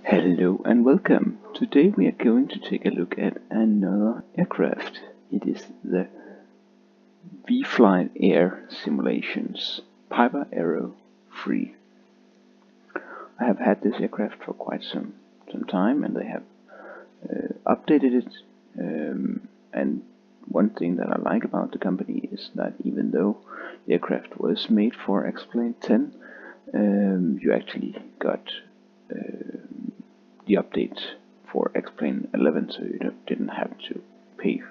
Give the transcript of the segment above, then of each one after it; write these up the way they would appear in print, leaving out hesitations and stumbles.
Hello and welcome. Today we are going to take a look at another aircraft. It is the VflyAir simulations Piper Arrow 3. I have had this aircraft for quite some time, and they have updated it. And one thing that I like about the company is that even though the aircraft was made for X-Plane 10, you actually got the update for X-Plane 11, so you didn't have to pay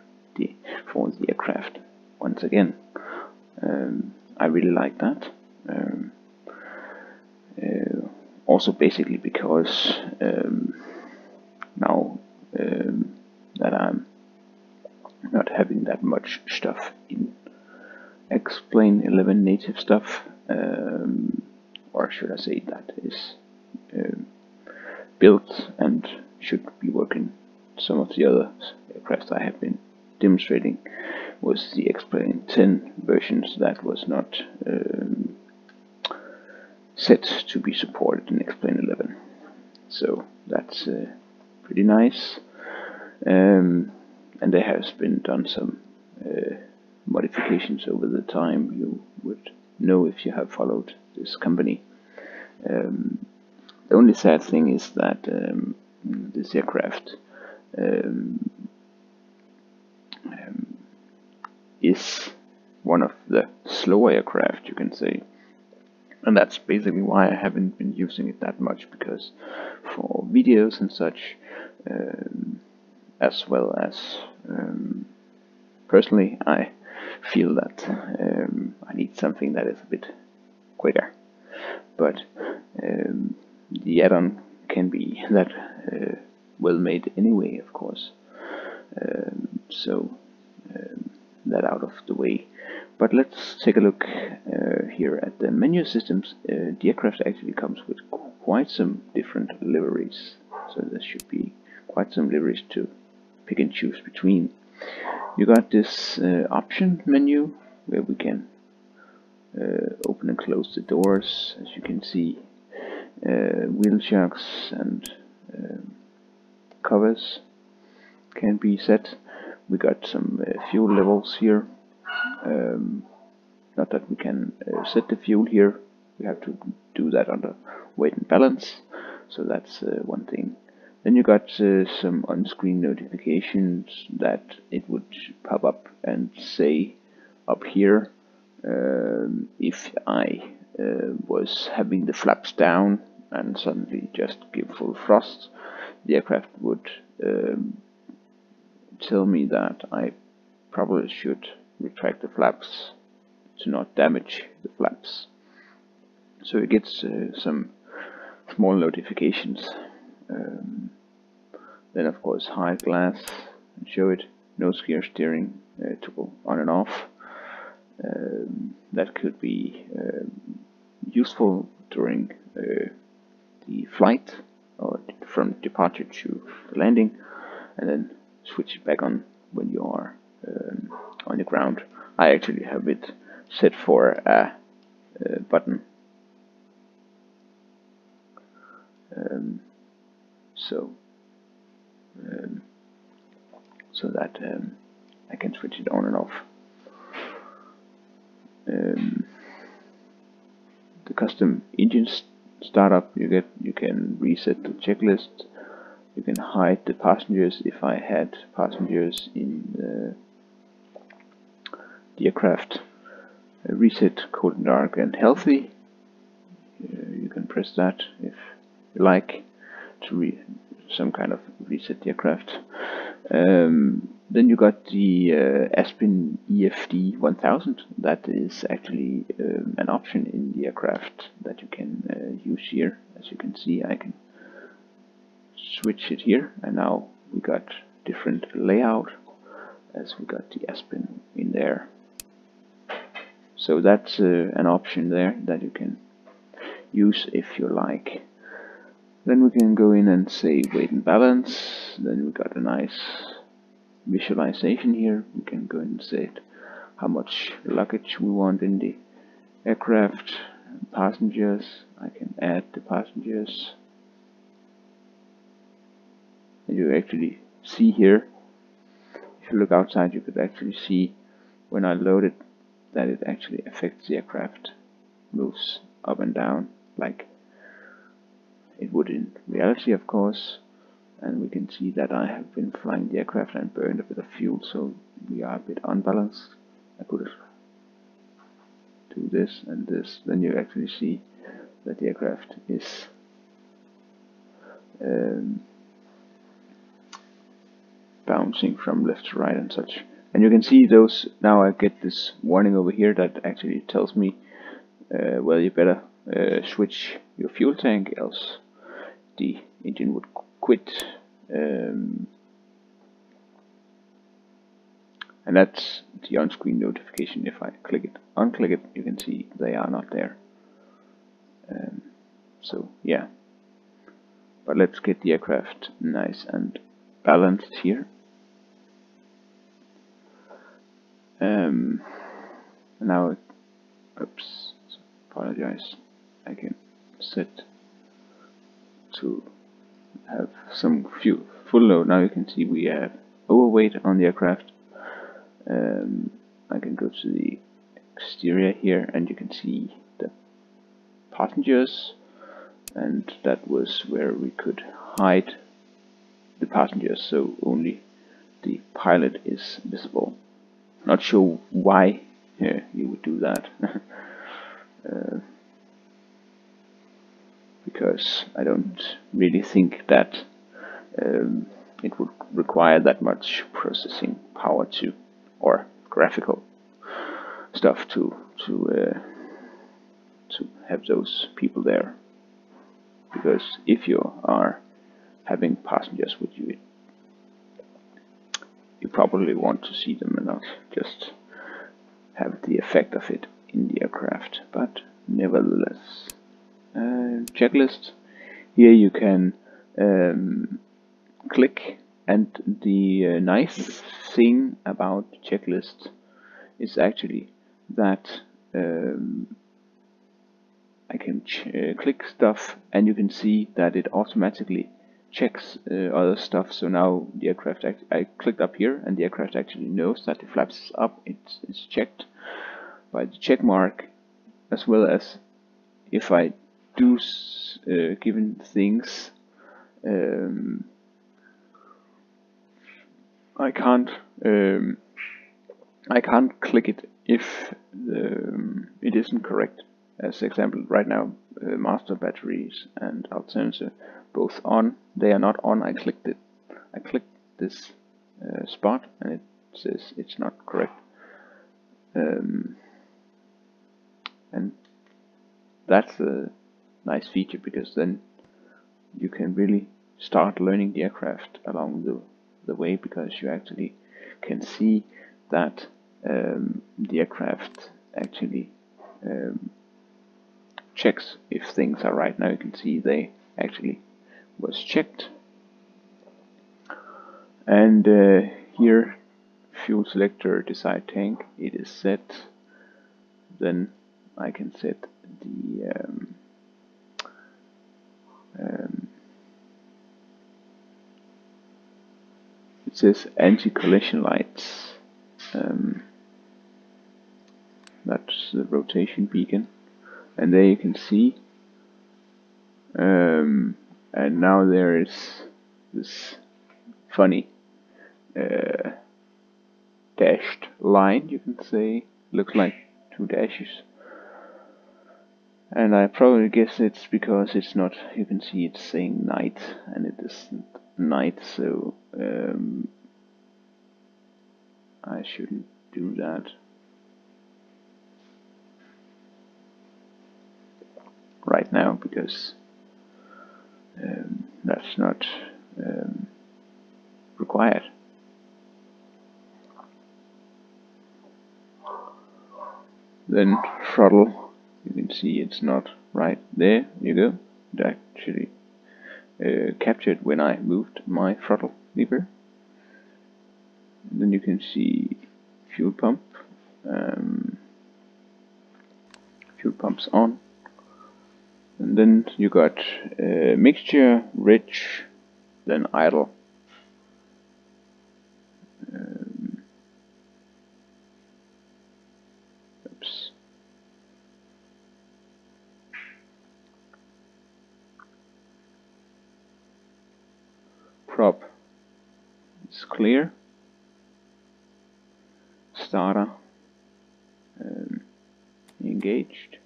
for the aircraft once again. I really like that. Also, basically because now that I'm not having that much stuff in X-Plane 11 native stuff, or should I say that is built and should be working. Some of the other aircraft I have been demonstrating was the X-Plane 10 versions that was not set to be supported in X-Plane 11. So that's pretty nice. And there has been done some modifications over the time. You would know if you have followed this company. The only sad thing is that this aircraft is one of the slower aircraft, you can say. And that's basically why I haven't been using it that much, because for videos and such, as well as personally, I feel that I need something that is a bit quicker. But the add-on can be that well made anyway, of course. So that out of the way. But let's take a look here at the menu systems. The aircraft actually comes with quite some different liveries, so there should be quite some liveries to pick and choose between. You got this option menu where we can open and close the doors. As you can see, wheel shocks and covers can be set. We got some fuel levels here. Not that we can set the fuel here. We have to do that under weight and balance. So that's one thing. Then you got some on-screen notifications that it would pop up and say up here if I was having the flaps down and suddenly just give full thrust, the aircraft would tell me that I probably should retract the flaps to not damage the flaps. So it gets some small notifications. Then of course hide glass and show it, nose gear steering toggle on and off. That could be useful during the flight or from departure to the landing, and then switch it back on when you are on the ground. I actually have it set for a button, so that I can switch it on and off. The custom engine startup, you can reset the checklist. You can hide the passengers if I had passengers in the aircraft. Reset cold and dark and healthy. You can press that if you like to some kind of reset the aircraft. Then you got the Aspen EFD 1000. That is actually an option in the aircraft that you can use here. As you can see, I can switch it here, and now we got different layout as we got the Aspen in there. So that's an option there that you can use if you like. Then we can go in and say weight and balance. Then we got a nice visualization here. We can go and set how much luggage we want in the aircraft. Passengers, I can add the passengers. And you actually see here, if you look outside, you could actually see when I load it that it actually affects the aircraft, moves up and down like it would in reality, of course. And we can see that I have been flying the aircraft and burned a bit of fuel, so we are a bit unbalanced. I could do this and this, then you actually see that the aircraft is bouncing from left to right and such. And you can see those, now I get this warning over here that actually tells me, well, you better switch your fuel tank, else the engine would quit. And that's the on-screen notification. If I unclick it, you can see they are not there. So yeah, but let's get the aircraft nice and balanced here. Now, oops, apologize. I can set to have some full load. Now you can see we have overweight on the aircraft. I can go to the exterior here, and you can see the passengers, and that was where we could hide the passengers, so only the pilot is visible. Not sure why you would do that. Because I don't really think that it would require that much processing power to, or graphical stuff to have those people there. Because if you are having passengers with you, you probably want to see them and not just have the effect of it in the aircraft. But nevertheless, checklist. Here you can click, and the nice thing about checklist is actually that I can click stuff, and you can see that it automatically checks other stuff. So now the aircraft, I clicked up here, and the aircraft actually knows that the flaps is up. It's checked by the check mark, as well as if I do given things, I can't click it if it isn't correct. As example, right now, master batteries and alt sensor both on. They are not on. I clicked it. I clicked this spot, and it says it's not correct. And that's a nice feature, because then you can really start learning the aircraft along the way, because you actually can see that the aircraft actually checks if things are right. Now you can see they actually was checked. And here, fuel selector decide tank, it is set. Then I can set the it says anti-collision lights. That's the rotation beacon, and there you can see. And now there is this funny dashed line, you can say, looks like two dashes. And I probably guess it's because it's not, you can see it's saying night, and it isn't night, so I shouldn't do that. Right now, because that's not required. Then throttle, you can see it's not right. There you go. It actually captured when I moved my throttle lever. And then you can see fuel pump. Fuel pump's on. And then you got mixture, rich, then idle. prop is clear. Starter engaged.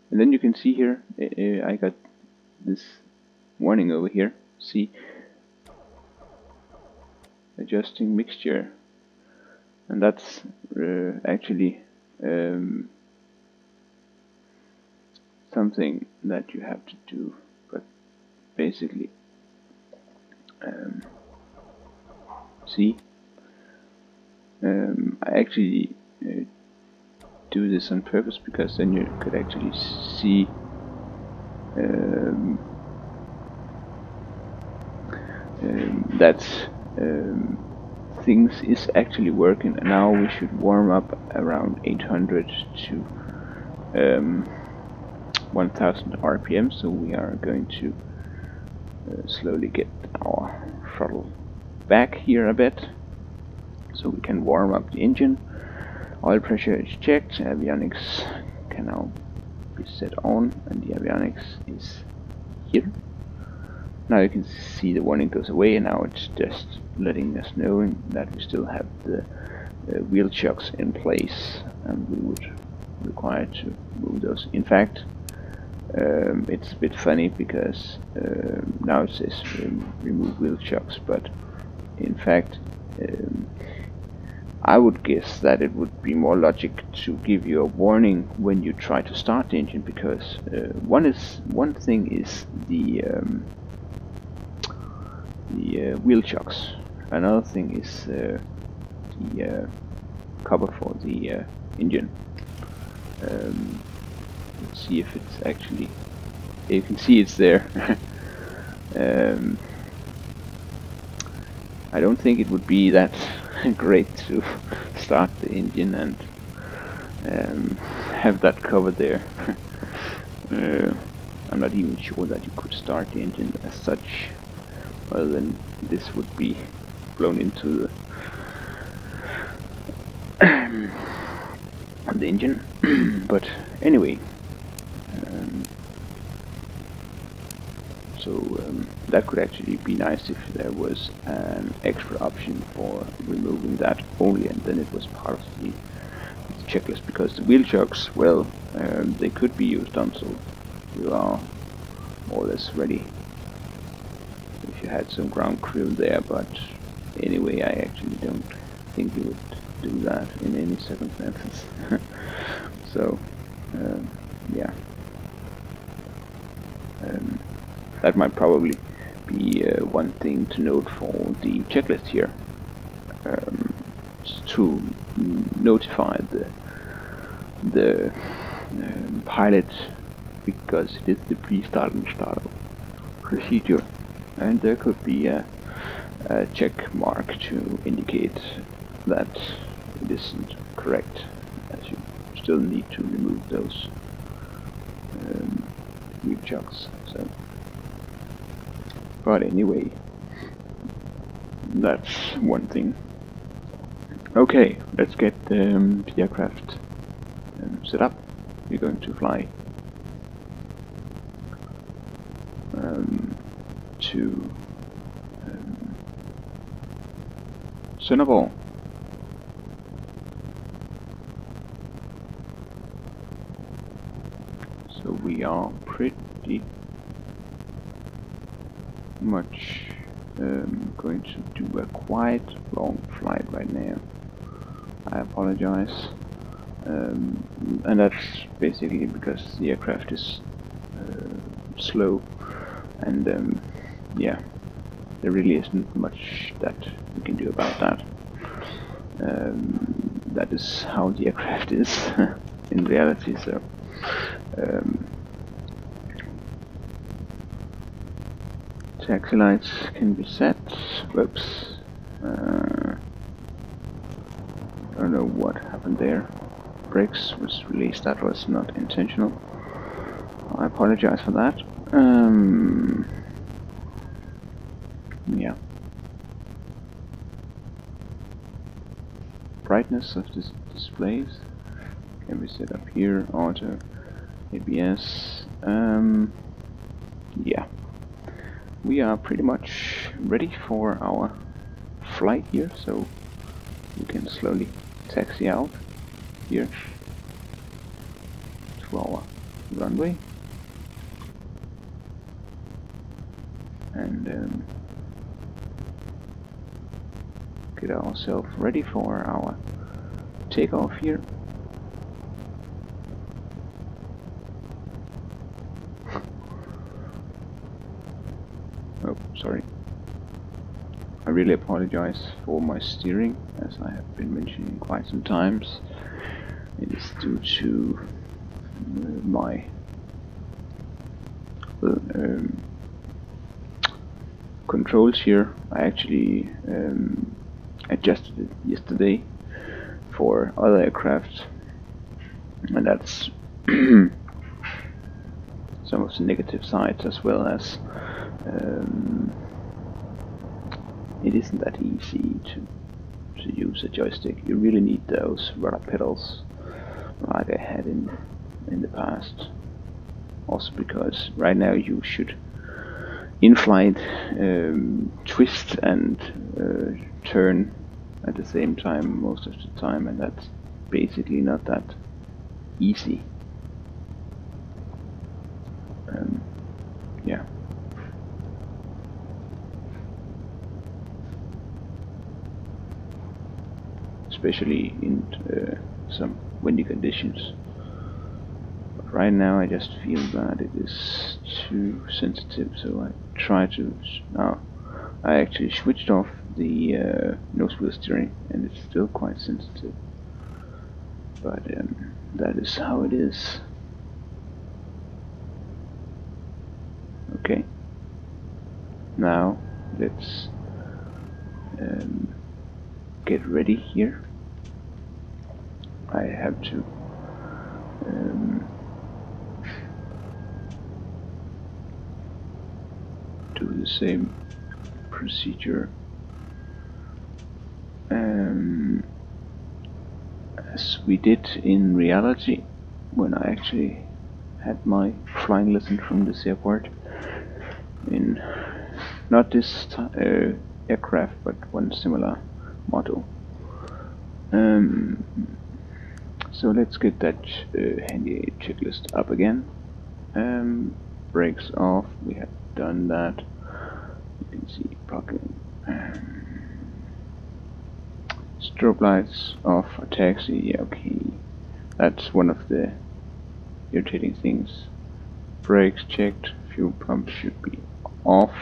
And then you can see here, I got this warning over here. See, adjusting mixture, and that's actually something that you have to do. But basically, see, I actually do this on purpose because then you could actually see that things is actually working. And now we should warm up around 800 to 1000 RPM, so we are going to slowly get our throttle back here a bit so we can warm up the engine. Oil pressure is checked, avionics can now be set on, and the avionics is here. Now you can see the warning goes away, and now it's just letting us know that we still have the wheel chocks in place, and we would require to move those. In fact, it's a bit funny because now it says remove wheel chocks, but in fact I would guess that it would be more logic to give you a warning when you try to start the engine, because one thing is the wheel chocks, another thing is the cover for the engine. Let's see if it's actually, you can see it's there. I don't think it would be that great to start the engine and have that covered there. I'm not even sure that you could start the engine as such, other than this would be blown into the engine. But anyway, that could actually be nice if there was an extra option for removing that only, and then it was part of the checklist, because the wheel chocks, well, they could be used until you are more or less ready if you had some ground crew there. But anyway, I actually don't think you would do that in any circumstances. So yeah, that might probably be one thing to note for the checklist here, to notify the pilot, because it is the pre-start and startup procedure, and there could be a check mark to indicate that it isn't correct, as you still need to remove those wheel chocks. So, but anyway, that's one thing. Okay, let's get the aircraft set up. We're going to fly to Singapore. So we are pretty much going to do a quite long flight right now. I apologize, and that's basically because the aircraft is slow, and yeah, there really isn't much that we can do about that. That is how the aircraft is in reality. So taxi lights can be set. Whoops. I don't know what happened there. Brakes was released. That was not intentional. I apologize for that. Yeah. Brightness of the displays can be set up here. Auto, ABS. Yeah. we are pretty much ready for our flight here, so we can slowly taxi out here to our runway and get ourselves ready for our takeoff here. Oh, sorry. I really apologize for my steering, as I have been mentioning quite some times. It is due to my controls here. I actually adjusted it yesterday for other aircraft, and that's some of the negative sides, as well as it isn't that easy to use a joystick. You really need those rudder pedals like I had in the past. Also because right now you should in flight twist and turn at the same time most of the time, and that's basically not that easy. Yeah. Especially in some windy conditions. But right now I just feel that it is too sensitive, so I try to... Now, I actually switched off the nose wheel steering, and it's still quite sensitive. But that is how it is. Okay. Now, let's get ready here. I have to do the same procedure as we did in reality when I actually had my flying lesson from this airport in not this aircraft, but one similar model. So let's get that handy checklist up again. Brakes off, we have done that. You can see parking. Strobe lights off for taxi, yeah, okay. That's one of the irritating things. Brakes checked, fuel pump should be off.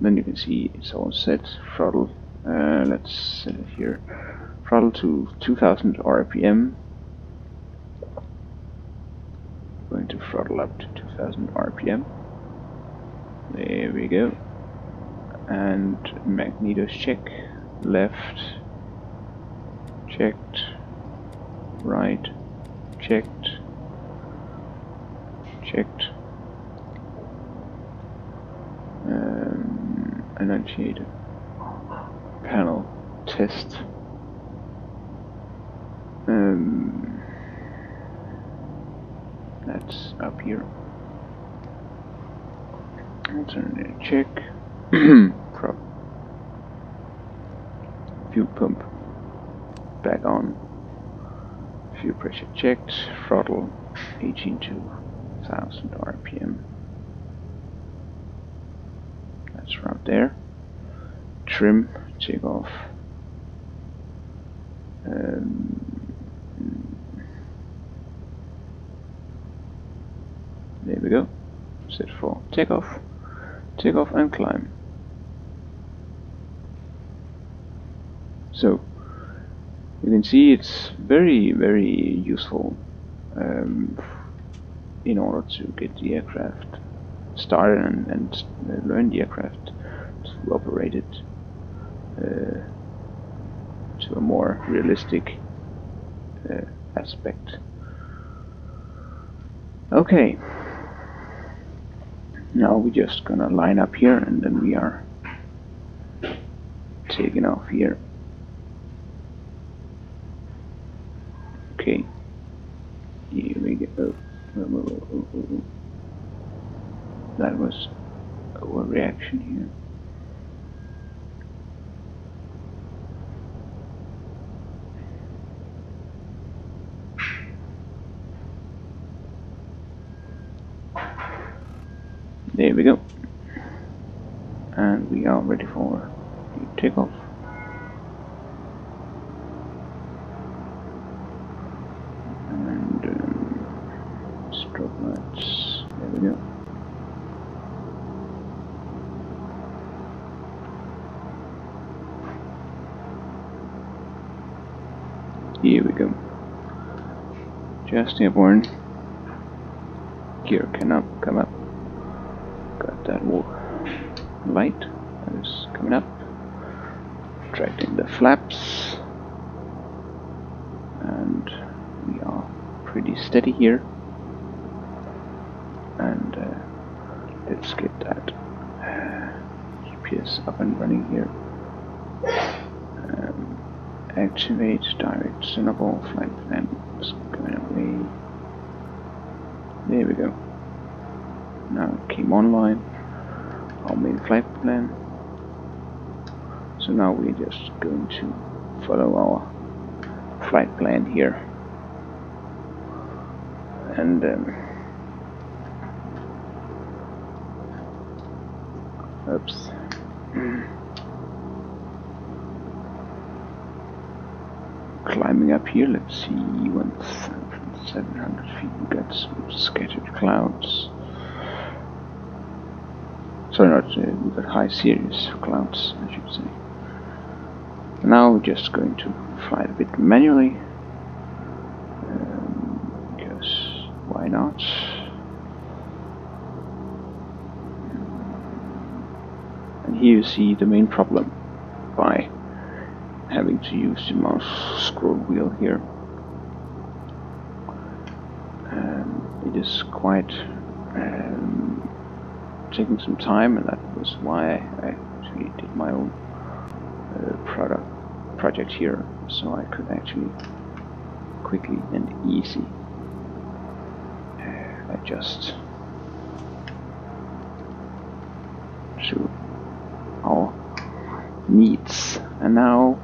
Then you can see it's all set. Throttle, let's set it here. Throttle to 2000 RPM. Going to throttle up to 2000 RPM. There we go. And magnetos check. Left, checked. Right, checked. Checked. Annunciator panel test. That's up here. Alternator check. Fuel pump back on. Fuel pressure checked. Throttle 18,000 RPM. That's right there. Trim, take off. There we go. Set for takeoff. Takeoff and climb. So you can see it's very, very useful in order to get the aircraft started and learn the aircraft to operate it to a more realistic aspect. Okay, now we're just gonna line up here and then we are taking off here. Okay, here we go. That was overreaction here. There we go. And we are ready for the takeoff. And strobe lights. There we go. Here we go. Just airborne. Gear cannot come up. Got that light that is coming up. Retracting the flaps. And we are pretty steady here. And let's get that GPS up and running here. Activate direct centerball flight plan is going away. There we go. Now it came online. Our main flight plan. So now we're just going to follow our flight plan here. And oops. Climbing up here, let's see, 1,700 feet, we got some scattered clouds. Sorry, not, we got high Sirius clouds, I should say. Now we're just going to fly it a bit manually, because why not? And here you see the main problem by having to use the mouse scroll wheel here. It is quite taking some time, and that was why I actually did my own project here, so I could actually quickly and easy adjust to our needs. And now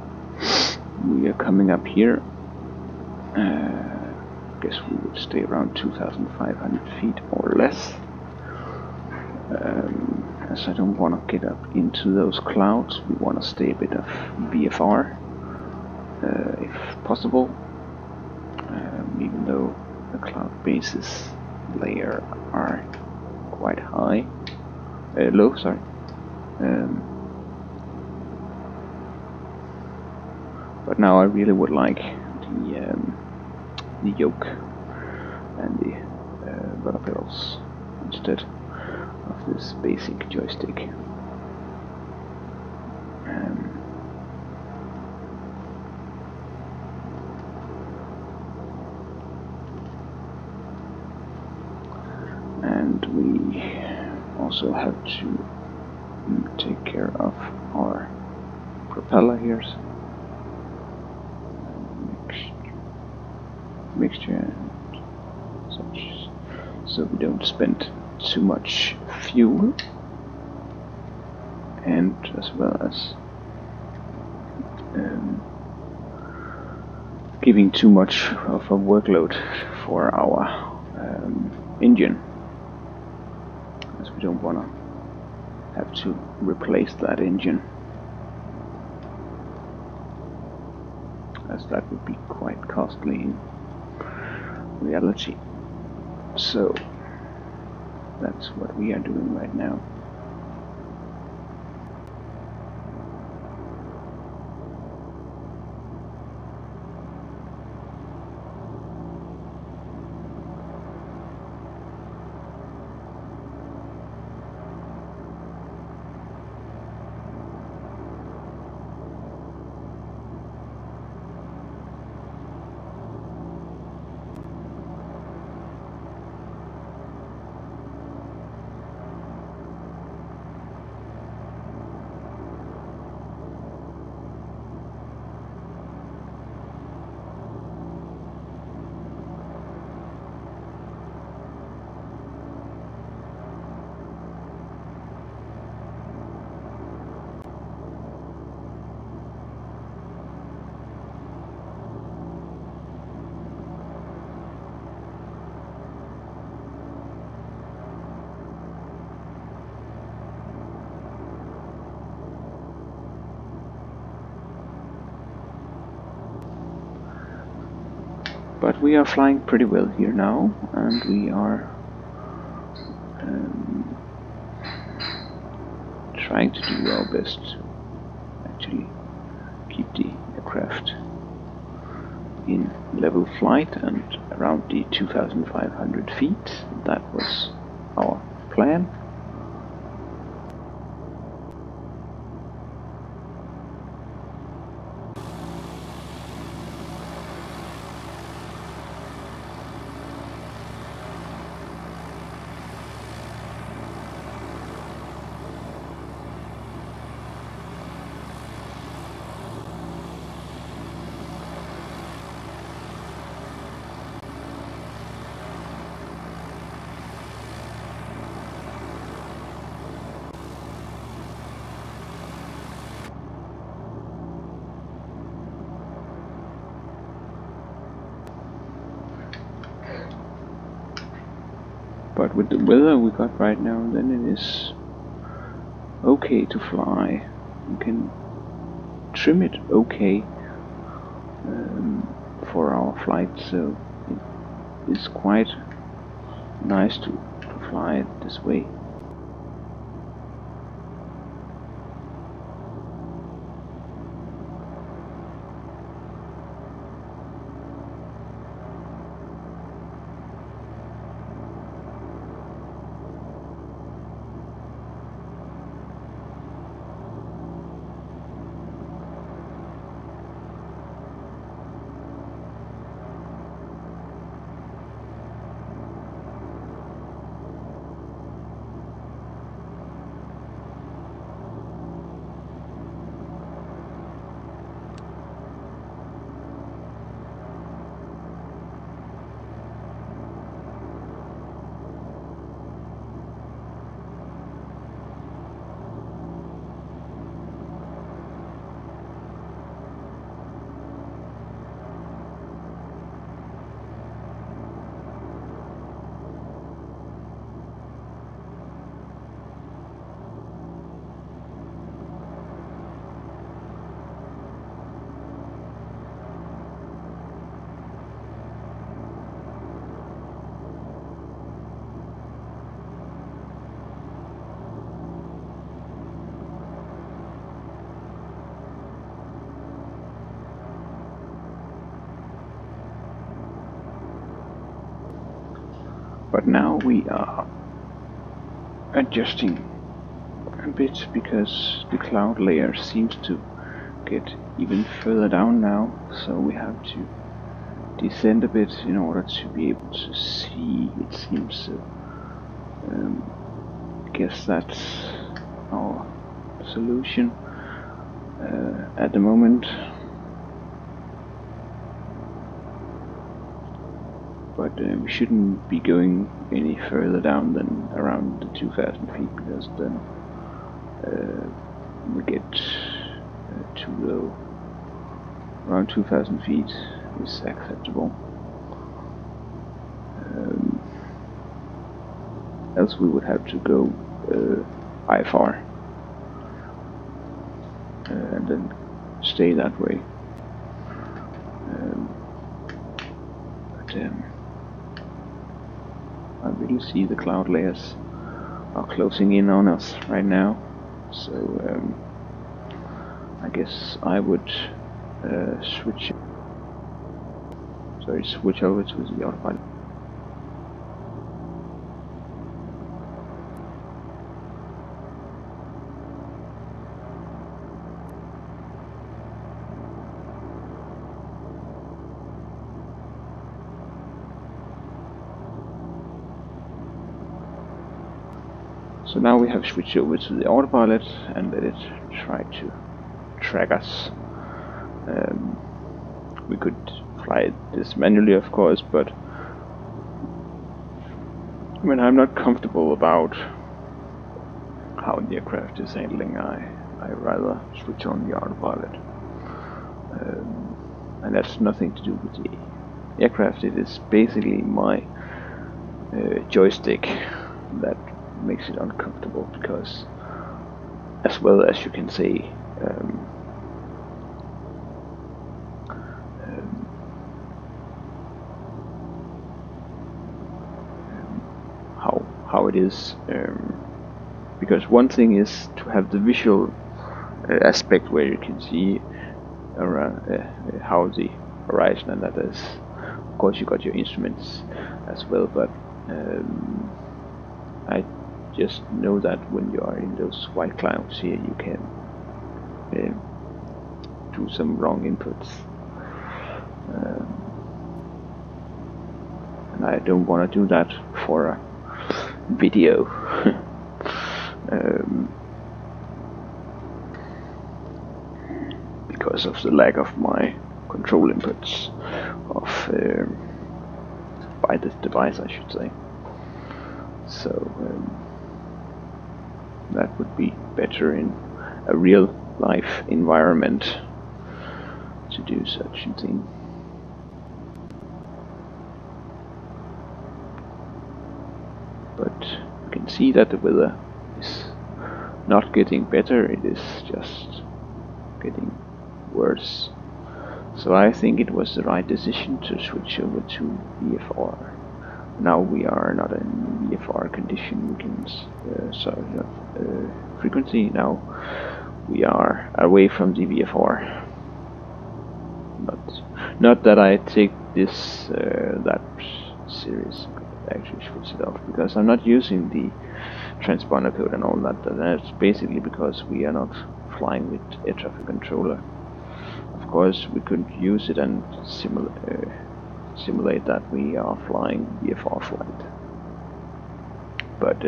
we are coming up here. Guess we would stay around 2,500 feet or less, as I don't want to get up into those clouds. We want to stay a bit of VFR if possible, even though the cloud bases layer are quite high, low, sorry. But now I really would like the yoke and the rudder pedals instead of this basic joystick. And we also have to take care of our propeller here. Mixture and such, so we don't spend too much fuel, and as well as giving too much of a workload for our engine, as we don't want to have to replace that engine, as that would be quite costly in reality. So that's what we are doing right now. But we are flying pretty well here now, and we are trying to do our best to actually keep the aircraft in level flight and around the 2,500 feet. That was our plan. But with the weather we got right now, then it is okay to fly. You can trim it okay for our flight, so it is quite nice to fly it this way. But now we are adjusting a bit because the cloud layer seems to get even further down now, so we have to descend a bit in order to be able to see. It seems so. Guess that's our solution at the moment. But we shouldn't be going any further down than around the 2,000 feet, because then we get too low. Around 2,000 feet is acceptable. Else we would have to go IFR and then stay that way. But I really see the cloud layers are closing in on us right now, so I guess I would switch over to the autopilot. So now we have switched over to the autopilot and let it try to track us. We could fly this manually, of course, but I mean, I'm not comfortable about how the aircraft is handling. I rather switch on the autopilot, and that's nothing to do with the aircraft. It is basically my joystick that makes it uncomfortable, because, as well as you can say, it is, because one thing is to have the visual aspect where you can see around how the horizon, and that is, of course, you got your instruments as well, but I just know that when you are in those white clouds here, you can do some wrong inputs, and I don't want to do that for a video. Because of the lack of my control inputs by this device, I should say. So that would be better in a real life environment to do such a thing. But you can see that the weather is not getting better, it is just getting worse. So I think it was the right decision to switch over to VFR. Now we are not in VFR condition, we can frequency. Now we are away from the VFR. Not that I take this that serious. I could actually switch it off because I'm not using the transponder code and all that. That's basically because we are not flying with air traffic controller. Of course, we could use it and simulate that we are flying VFR flight, but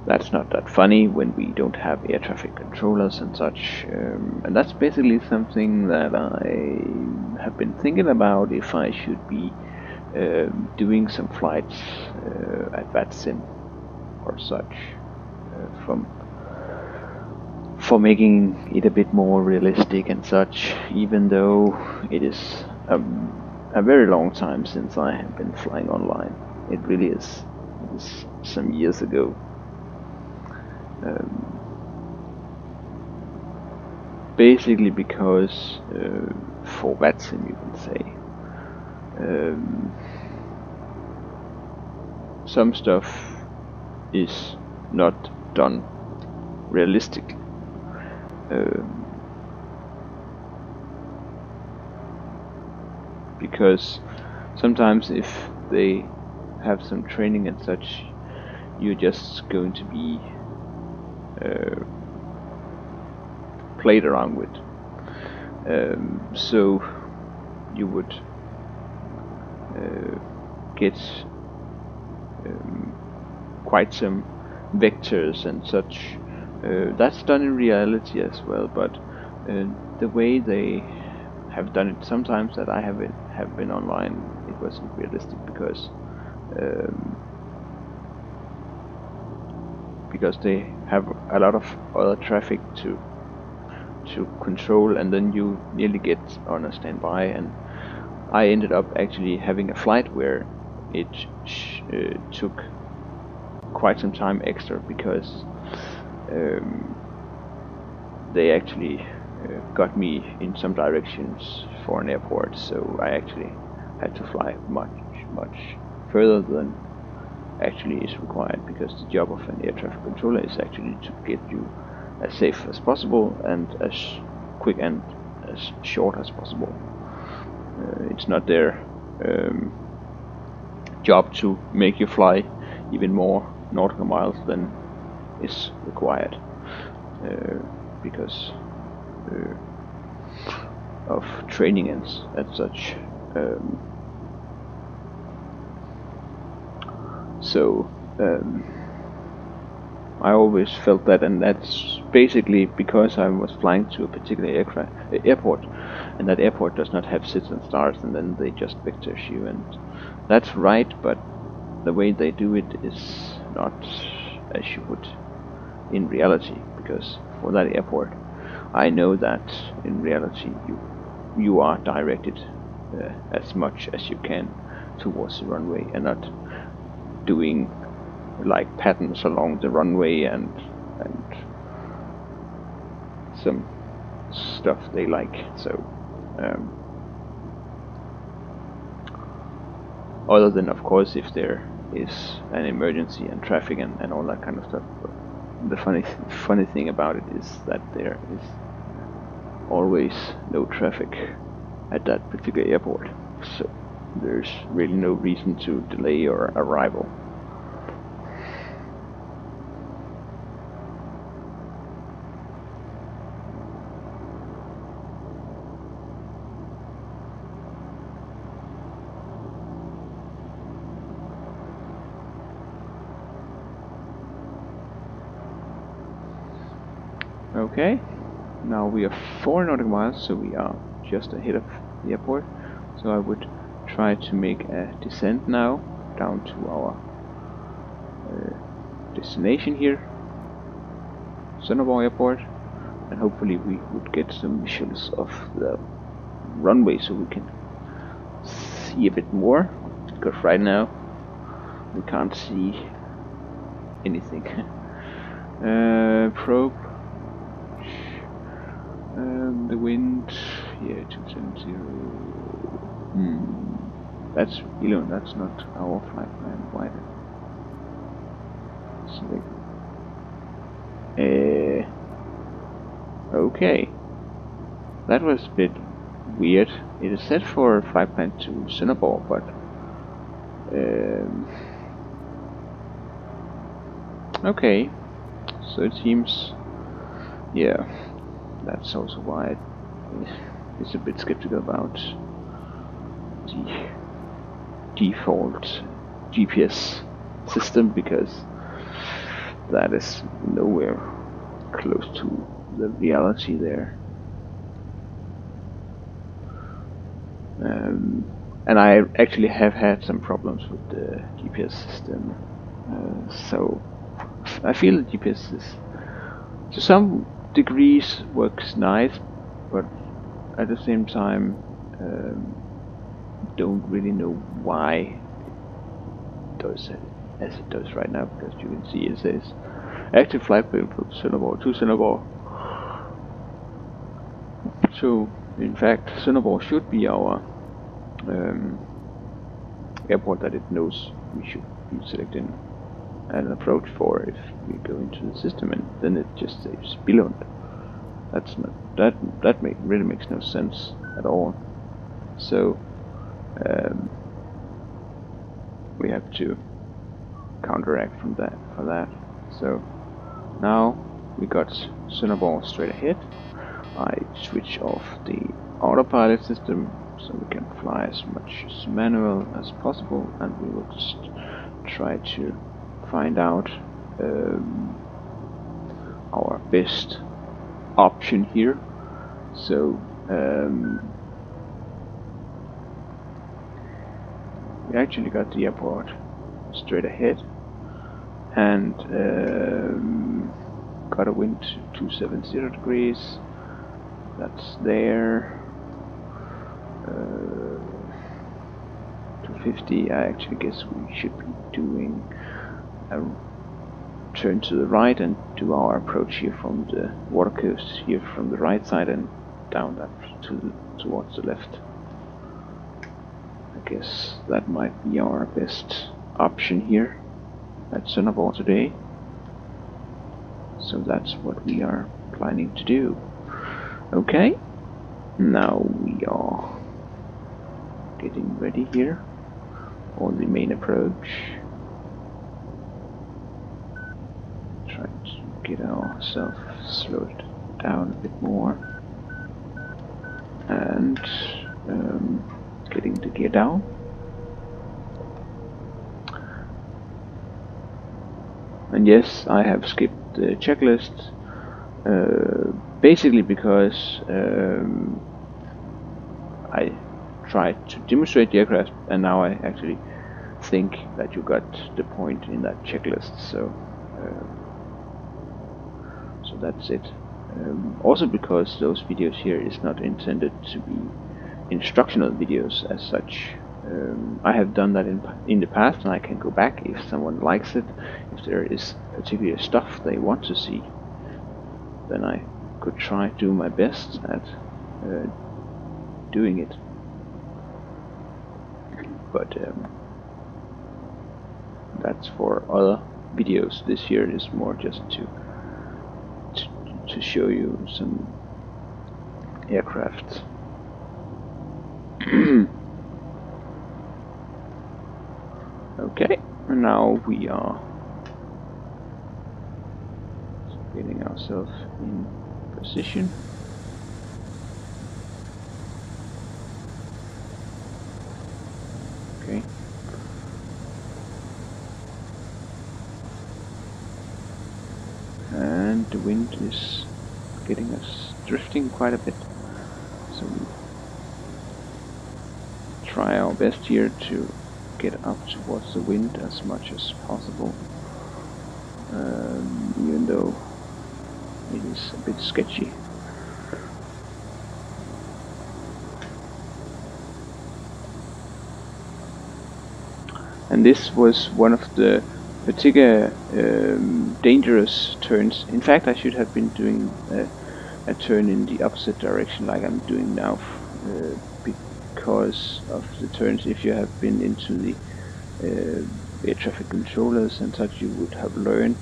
that's not that funny when we don't have air traffic controllers and such, and that's basically something that I have been thinking about, if I should be doing some flights at VATSIM or such, for making it a bit more realistic and such, even though it is a very long time since I have been flying online. It really is. It is some years ago. Basically because for VATSIM, you can say, some stuff is not done realistically. Because sometimes if they have some training and such, you're just going to be played around with. So you would get quite some vectors and such. That's done in reality as well, but the way they have done it sometimes that I have been online, it wasn't realistic because they have a lot of other traffic to control, and then you nearly get on a standby. And I ended up actually having a flight where it took quite some time extra because they actually got me in some directions for an airport, so I actually had to fly much further than actually is required, because the job of an air traffic controller is actually to get you as safe as possible and as quick and as short as possible. It's not their job to make you fly even more nautical miles than is required, because of training and such. So I always felt that, and that's basically because I was flying to a particular airport, and that airport does not have SIDS and stars, and then they just vector you, and that's right, but the way they do it is not as you would in reality, because for that airport, I know that in reality you are directed as much as you can towards the runway, and not doing like patterns along the runway and some stuff they like. So other than of course if there is an emergency and traffic and all that kind of stuff. But the funny thing about it is that there is always no traffic at that particular airport, so there's really no reason to delay your arrival. Okay, now we are 4 nautical miles, so we are just ahead of the airport. So I would try to make a descent now down to our destination here, Sønderborg Airport, and hopefully we would get some visuals of the runway so we can see a bit more, because right now we can't see anything. Probe. The wind, yeah, 270. That's Elon, that's not our flight plan. Why then? Select. Okay. That was a bit weird. It is set for flight plan to Sønderborg, but okay. So it seems, yeah, that's also why it's a bit skeptical about the default GPS system, because that is nowhere close to the reality there. And I actually have had some problems with the GPS system, so I feel the GPS is, to some degrees, works nice, but at the same time don't really know why it does it as it does right now, because you can see it says active flight plan from Sønderborg to Sønderborg. So in fact Sønderborg should be our airport that it knows we should be selecting an approach for if we go into the system, and then it just says Billund. That's not really makes no sense at all. So we have to counteract from that for that. So now we got Sønderborg straight ahead. I switch off the autopilot system so we can fly as much as manual as possible, and we will just try to find out our best option here. So we actually got the airport straight ahead, and got a wind 270 degrees. That's there. 250. I actually guess we should be doing a turn to the right and do our approach here from the water coast here from the right side and down that towards the left. I guess that might be our best option here at Sønderborg today. So that's what we are planning to do. Okay, now we are getting ready here on the main approach. Trying to get ourselves slowed down a bit more. And getting the gear down. And yes, I have skipped the checklist, basically because I tried to demonstrate the aircraft, and now I actually think that you got the point in that checklist. So that's it. Also because those videos here is not intended to be instructional videos as such. I have done that in the past, and I can go back if someone likes it. If there is particular stuff they want to see, then I could try to do my best at doing it. But That's for other videos. This here is more just to show you some aircraft. Okay, and now we are getting ourselves in position. Okay. And the wind is getting us drifting quite a bit. So we try our best here to get up towards the wind as much as possible. Even though it is a bit sketchy. And this was one of the particular dangerous turns. In fact, I should have been doing a turn in the opposite direction like I'm doing now, because of the turns. If you have been into the air traffic controllers and such, you would have learned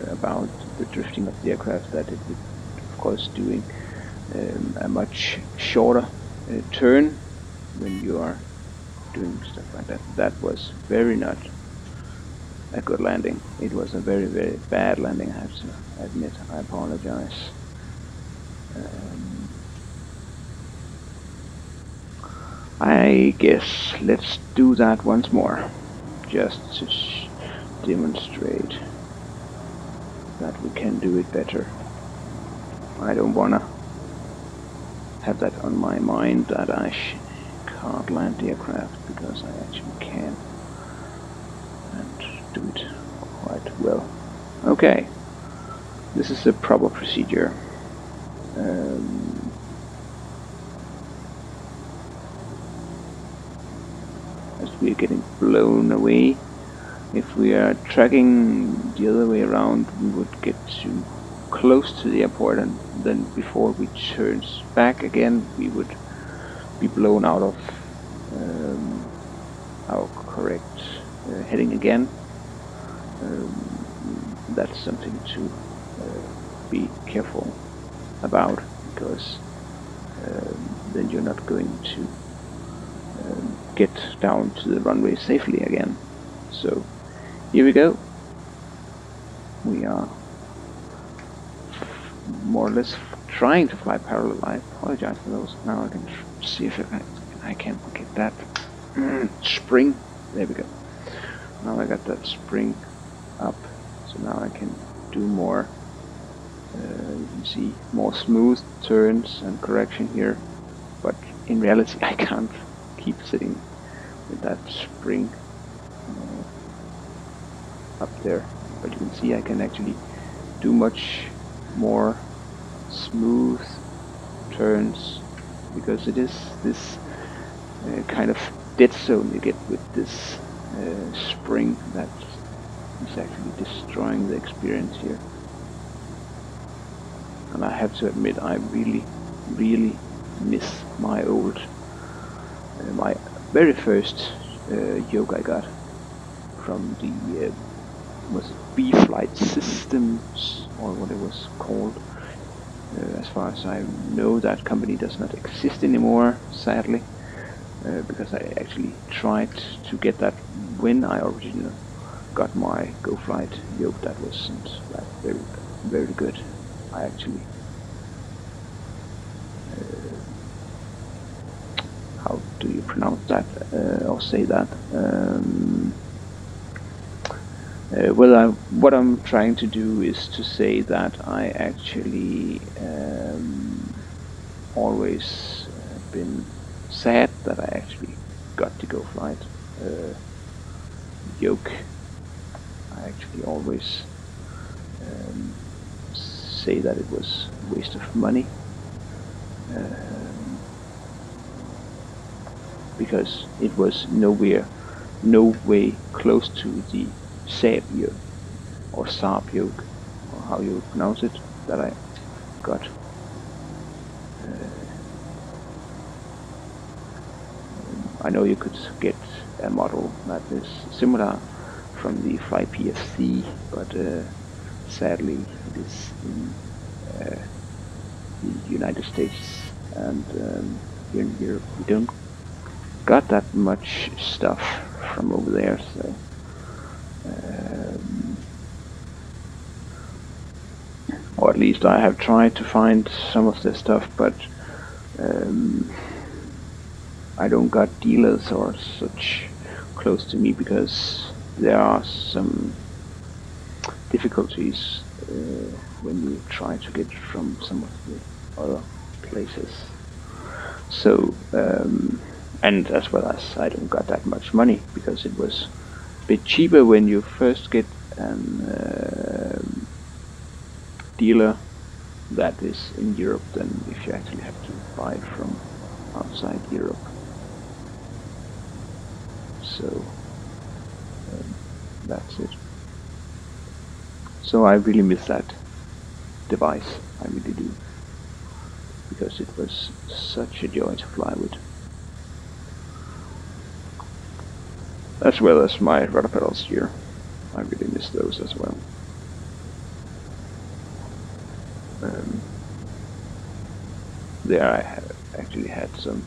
about the drifting of the aircraft, that it would, of course, doing a much shorter turn when you are doing stuff like that. That was very not a good landing. It was a very, very bad landing, I have to admit. I apologize. I guess let's do that once more, just to demonstrate that we can do it better. I don't wanna have that on my mind that I can't land the aircraft, because I actually can, and do it quite well. Okay, this is the proper procedure. As we are getting blown away, if we are tracking the other way around, we would get too close to the airport, and then before we turn back again, we would be blown out of our correct heading again. That's something to be careful about, because then you're not going to get down to the runway safely again. So here we go. We are more or less trying to fly parallel. I apologize for those. Now I can see if I can get that spring. There we go. Now I got that spring up, so now I can do more. You can see more smooth turns and correction here, but in reality I can't keep sitting with that spring up there. But you can see I can actually do much more smooth turns, because it is this kind of dead zone you get with this spring that is actually destroying the experience here. And I have to admit, I really, really miss my old, my very first yoke I got from the was it VflyAir Systems, or what it was called. As far as I know, that company does not exist anymore, sadly, because I actually tried to get that when I originally got my GoFlight yoke. That wasn't that very, very good. I actually, how do you pronounce that, or say that? Well, what I'm trying to do is to say that I actually always been sad that I actually got the GoFlight yoke. I actually always say that it was a waste of money, because it was no way close to the Saab yoke, or Saab yoke, or how you pronounce it, that I got. I know you could get a model that is similar from the Fly PFC, but sadly it is in the United States, and here in Europe we don't got that much stuff from over there, so or at least I have tried to find some of the stuff, but I don't got dealers or such close to me because there are some difficulties when you try to get from some of the other places. So and as well as I don't got that much money because it was a bit cheaper when you first get an dealer that is in Europe than if you actually have to buy it from outside Europe. So that's it. So I really miss that device, I really do, because it was such a joy to fly with. As well as my rudder pedals here, I really miss those as well. There I actually had some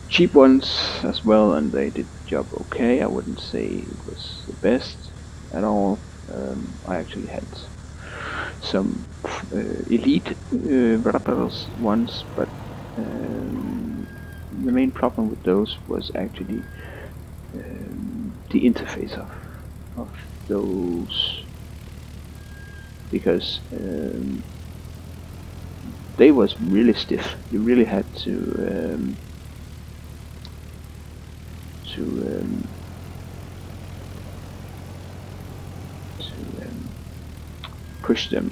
cheap ones as well, and they did the job okay. I wouldn't say it was the best at all. I actually had some elite rudder pedals once, but the main problem with those was actually the interface of those, because they was really stiff. You really had to push them,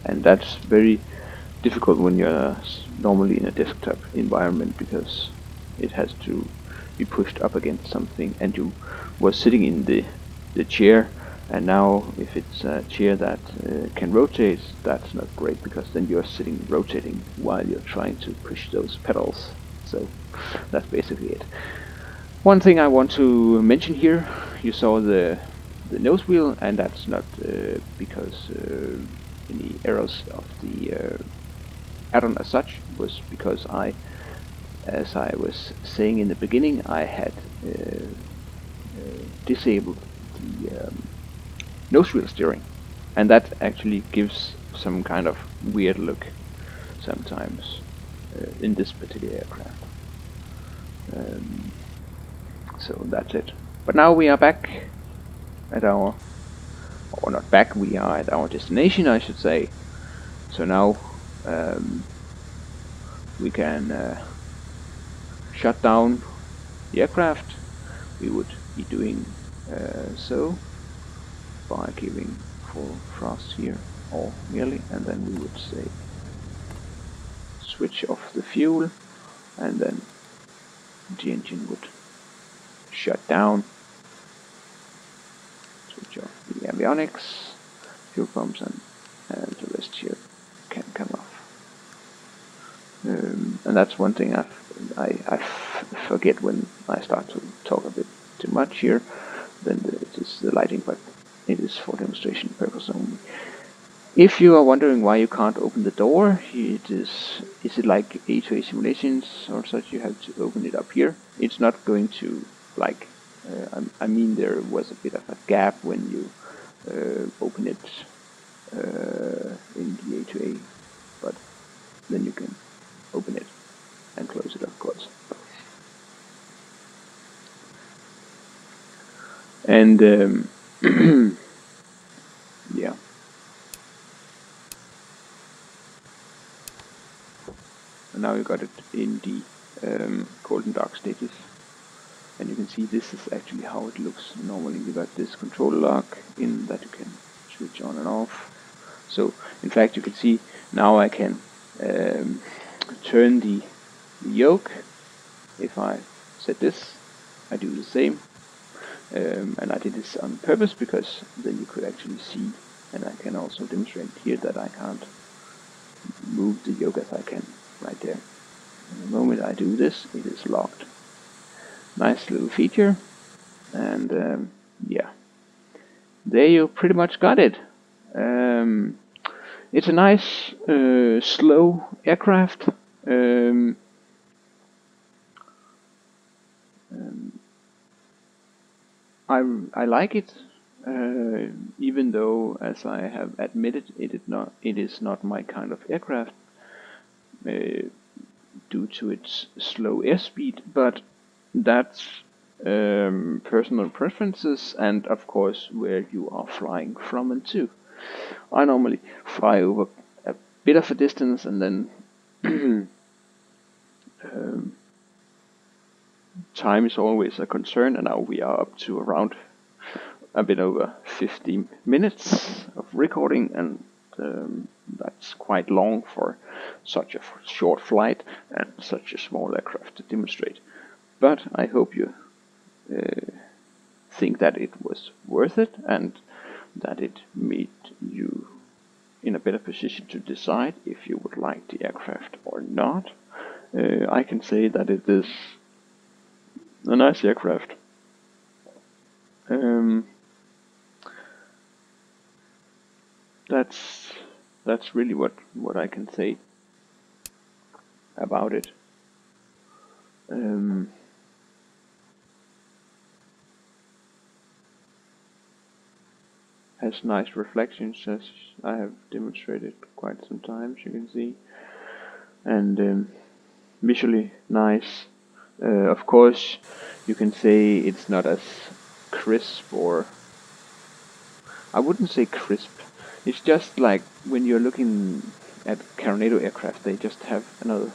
and that's very difficult when you're normally in a desktop environment, because it has to be pushed up against something, and you were sitting in the chair, and now if it's a chair that can rotate, that's not great, because then you're sitting rotating while you're trying to push those pedals. So that's basically it. One thing I want to mention here, you saw the nose wheel, and that's not because any errors of the add-on as such, was because as I was saying in the beginning, I had disabled the nose wheel steering, and that actually gives some kind of weird look sometimes in this particular aircraft. So that's it. But now we are back at our, or not back, we are at our destination, I should say. So now we can shut down the aircraft. We would be doing so by giving full thrust here, or nearly, and then we would say switch off the fuel, and then the engine would shut down, switch off the avionics, fuel pumps, and the rest here can come off. And that's one thing I forget when I start to talk a bit too much here. Then it is the lighting, but it is for demonstration purpose only. If you are wondering why you can't open the door, is it like A2A simulations or such? You have to open it up here. It's not going to, like, I mean, there was a bit of a gap when you open it in the A2A, but then you can open it and close it, of course. And yeah. And now you got it in the cold and dark stages, and you can see this is actually how it looks. Normally you got this control lock in that you can switch on and off. So in fact you can see now I can turn the yoke. If I set this, I do the same, and I did this on purpose because then you could actually see, and I can also demonstrate here that I can't move the yoke as I can right there. And the moment I do this, it is locked. Nice little feature, and yeah, there you pretty much got it. It's a nice, slow aircraft. Um, I like it, even though, as I have admitted, it is not my kind of aircraft due to its slow airspeed. But that's personal preferences, and of course where you are flying from and to. I normally fly over a bit of a distance, and then time is always a concern, and now we are up to around a bit over 15 minutes of recording, and that's quite long for such a short flight and such a small aircraft to demonstrate. But I hope you think that it was worth it, and that it made you in a better position to decide if you would like the aircraft or not. I can say that it is a nice aircraft. That's really what I can say about it. Has nice reflections, as I have demonstrated quite some times, you can see, and visually nice. Of course, you can say it's not as crisp, or I wouldn't say crisp. It's just like when you're looking at Carronado aircraft, they just have another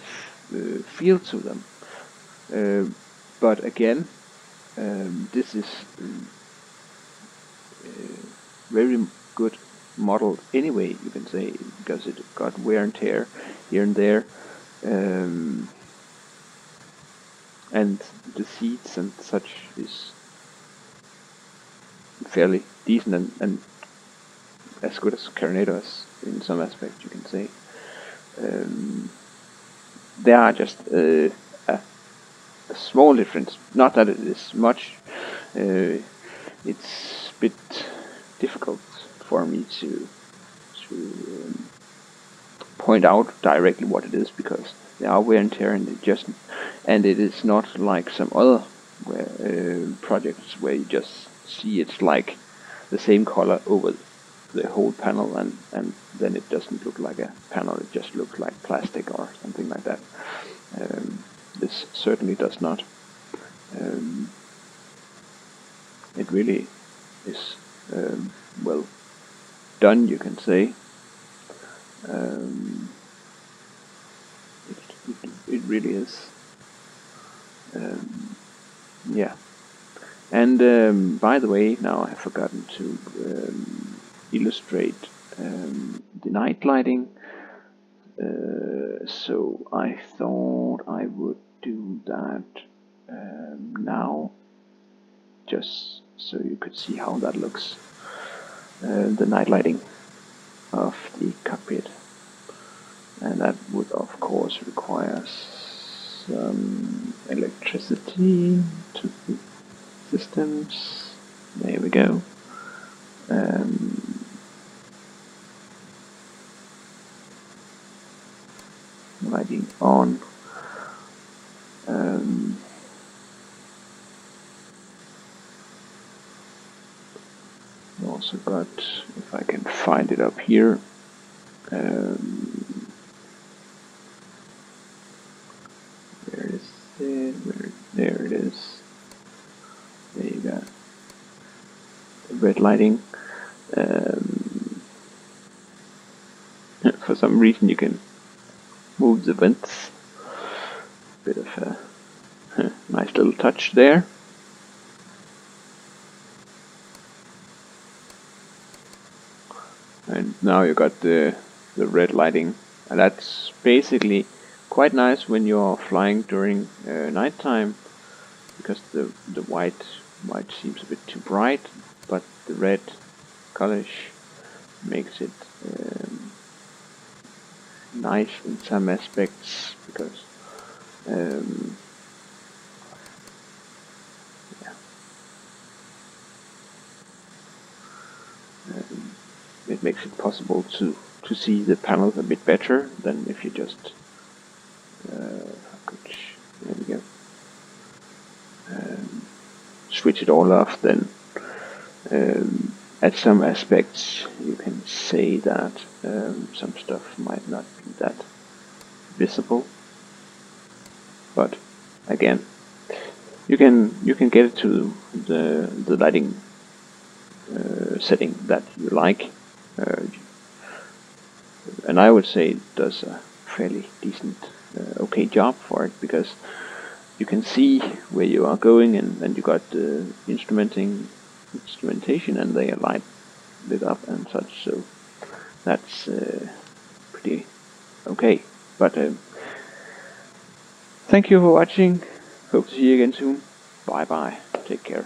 feel to them. But again, this is very good model anyway, you can say, because it got wear and tear here and there, and the seats and such is fairly decent, and as good as Carronado's in some aspects, you can say. There are just a small difference, not that it is much. It's a bit difficult for me to point out directly what it is, because there are wear and tear, and it is not like some other projects where you just see it's like the same color over the whole panel, and then it doesn't look like a panel, it just looks like plastic or something like that. This certainly does not. It really is well done, you can say. It really is. Yeah. And by the way, now I have forgotten to illustrate the night lighting. So I thought I would do that now, just so you could see how that looks. The night lighting of the cockpit, and that would of course require some electricity to the systems. There we go. Lighting on. Also got, if I can find it up here, where is it? There it is. There you go. The red lighting. For some reason you can move the vents. Bit of a nice little touch there. And now you got the red lighting, and that's basically quite nice when you're flying during nighttime, because the white seems a bit too bright, but the red colorish makes it nice in some aspects, because yeah. It makes it possible to see the panel a bit better than if you just there we go. Switch it all off. Then at some aspects you can say that some stuff might not be that visible, but again, you can get it to the lighting setting that you like, and I would say it does a fairly decent, okay job for it, because you can see where you are going, and you got the instrumentation, and they are lit up and such. So that's pretty okay. But thank you for watching. Hope to see you again soon. Bye bye. Take care.